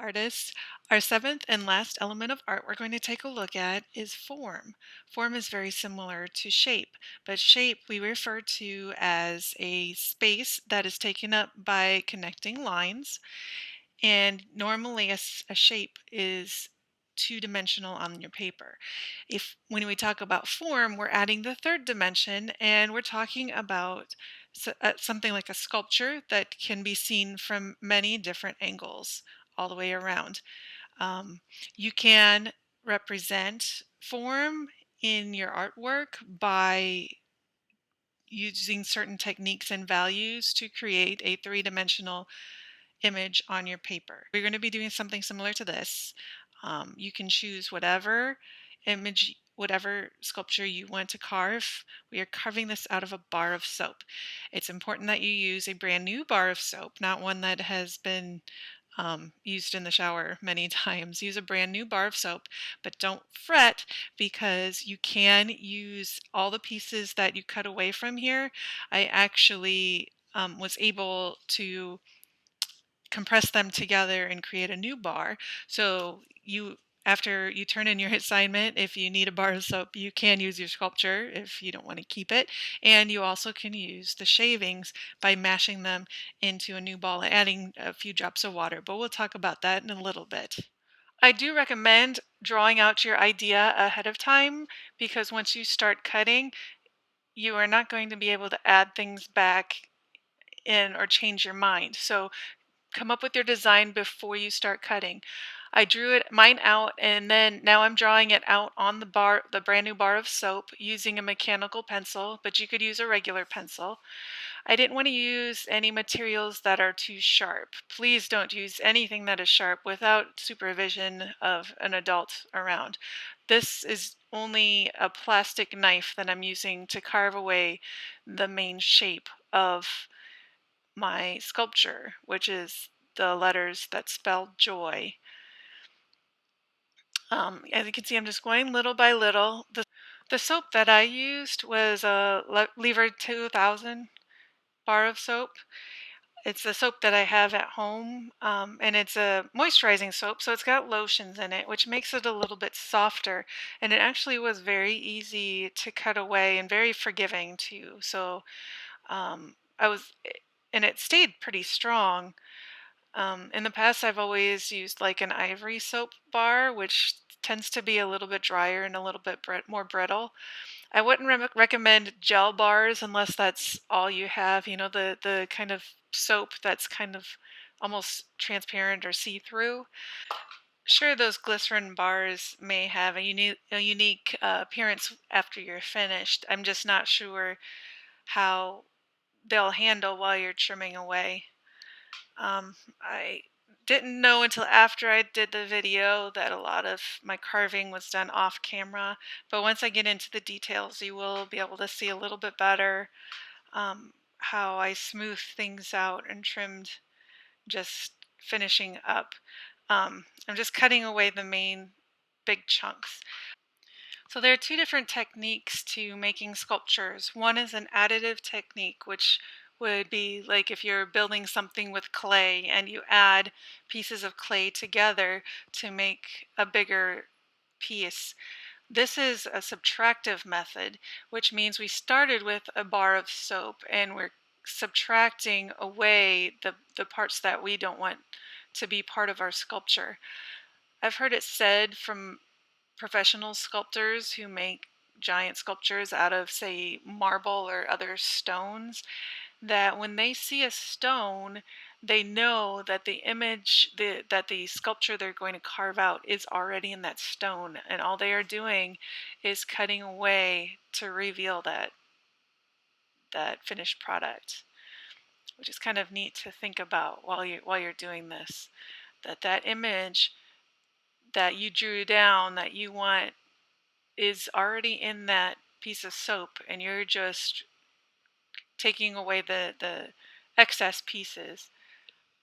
artists. Our seventh and last element of art we're going to take a look at is form. Form is very similar to shape, but shape we refer to as a space that is taken up by connecting lines. And normally a shape is two-dimensional on your paper. If when we talk about form, we're adding the third dimension and we're talking about something like a sculpture that can be seen from many different angles all the way around. Um, you can represent form in your artwork by using certain techniques and values to create a three-dimensional image on your paper. We're going to be doing something similar to this. You can choose whatever image, whatever sculpture you want to carve. We are carving this out of a bar of soap. It's important that you use a brand new bar of soap, not one that has been used in the shower many times. Use a brand new bar of soap, but don't fret because you can use all the pieces that you cut away from here. I actually was able to compress them together and create a new bar. So after you turn in your assignment, if you need a bar of soap, you can use your sculpture if you don't want to keep it. And you also can use the shavings by mashing them into a new ball, adding a few drops of water. But we'll talk about that in a little bit. I do recommend drawing out your idea ahead of time because once you start cutting, you are not going to be able to add things back in or change your mind. So come up with your design before you start cutting. I drew mine out and then now I'm drawing it out on the brand new bar of soap using a mechanical pencil, but you could use a regular pencil. I didn't want to use any materials that are too sharp. Please don't use anything that is sharp without supervision of an adult around. This is only a plastic knife that I'm using to carve away the main shape of my sculpture, which is the letters that spell joy. As you can see, I'm just going little by little. The soap that I used was a Lever 2000 bar of soap. It's the soap that I have at home, and it's a moisturizing soap, so it's got lotions in it, which makes it a little bit softer. And it actually was very easy to cut away and very forgiving too. So I was, and it stayed pretty strong. In the past, I've always used like an ivory soap bar, which tends to be a little bit drier and a little bit more brittle. I wouldn't recommend gel bars unless that's all you have. You know, the kind of soap that's kind of almost transparent or see-through. Sure, those glycerin bars may have a unique appearance after you're finished. I'm just not sure how they'll handle while you're trimming away. I didn't know until after I did the video that a lot of my carving was done off camera, but once I get into the details, you will be able to see a little bit better how I smoothed things out and trimmed, just finishing up. I'm just cutting away the main big chunks. So there are two different techniques to making sculptures. One is an additive technique, which would be like if you're building something with clay and you add pieces of clay together to make a bigger piece. This is a subtractive method, which means we started with a bar of soap and we're subtracting away the parts that we don't want to be part of our sculpture. I've heard it said from professional sculptors who make giant sculptures out of, say, marble or other stones, that when they see a stone, they know that that the sculpture they're going to carve out is already in that stone, and all they are doing is cutting away to reveal that finished product, which is kind of neat to think about while you're doing this. That image that you drew down that you want is already in that piece of soap, and you're just taking away the excess pieces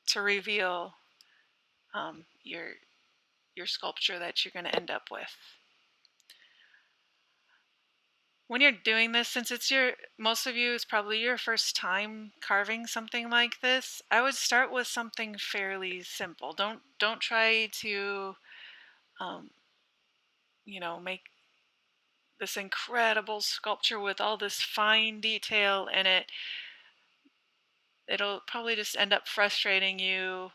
to reveal your sculpture that you're going to end up with. when you're doing this, since it's your most of you is probably your first time carving something like this, I would start with something fairly simple. Don't try to um, make this incredible sculpture with all this fine detail in it. It'll probably just end up frustrating you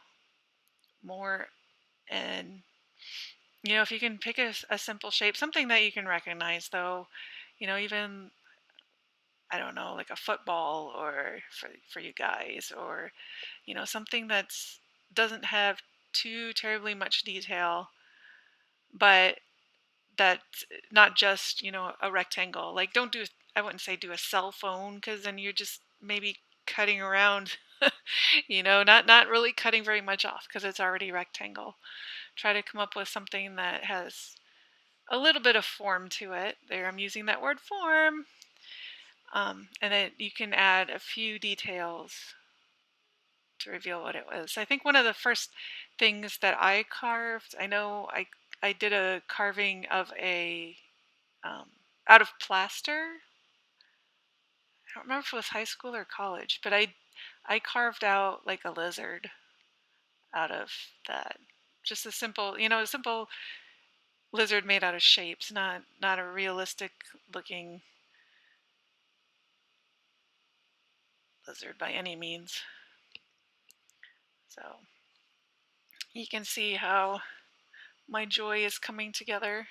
more. And if you can pick a simple shape, something that you can recognize, though, even I don't know, like a football, or for you guys, or something that's doesn't have too terribly much detail, but that's not just a rectangle. Like, don't do I wouldn't say do a cell phone, because then you're just maybe cutting around, not really cutting very much off because it's already rectangle. Try to come up with something that has a little bit of form to it. There, I'm using that word form. And then you can add a few details to reveal what it was. I think one of the first things that I carved, I know I did a carving of a um, out of plaster. I don't remember if it was high school or college, but I carved out like a lizard out of that. Just a simple lizard made out of shapes, not a realistic looking lizard by any means. So you can see how my joy is coming together.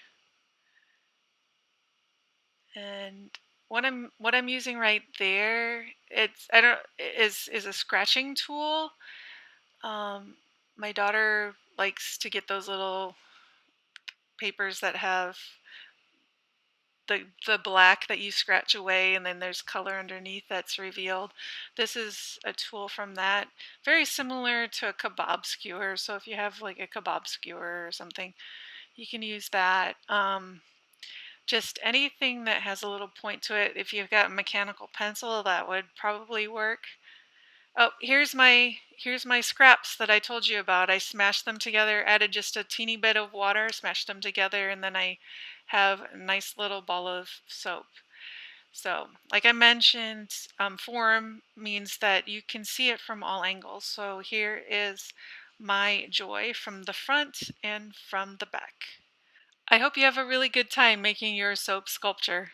And what I'm using right there, it's I don't is a scratching tool. Um, my daughter likes to get those little papers that have the black that you scratch away, and then there's color underneath that's revealed. This is a tool from that, very similar to a kebab skewer. So if you have like a kebab skewer or something, you can use that. Just anything that has a little point to it. If you've got a mechanical pencil, that would probably work. Oh, here's my scraps that I told you about. I smashed them together, added just a teeny bit of water, smashed them together, and then I have a nice little ball of soap. So, like I mentioned, form means that you can see it from all angles. So here is my joy from the front and from the back. I hope you have a really good time making your soap sculpture.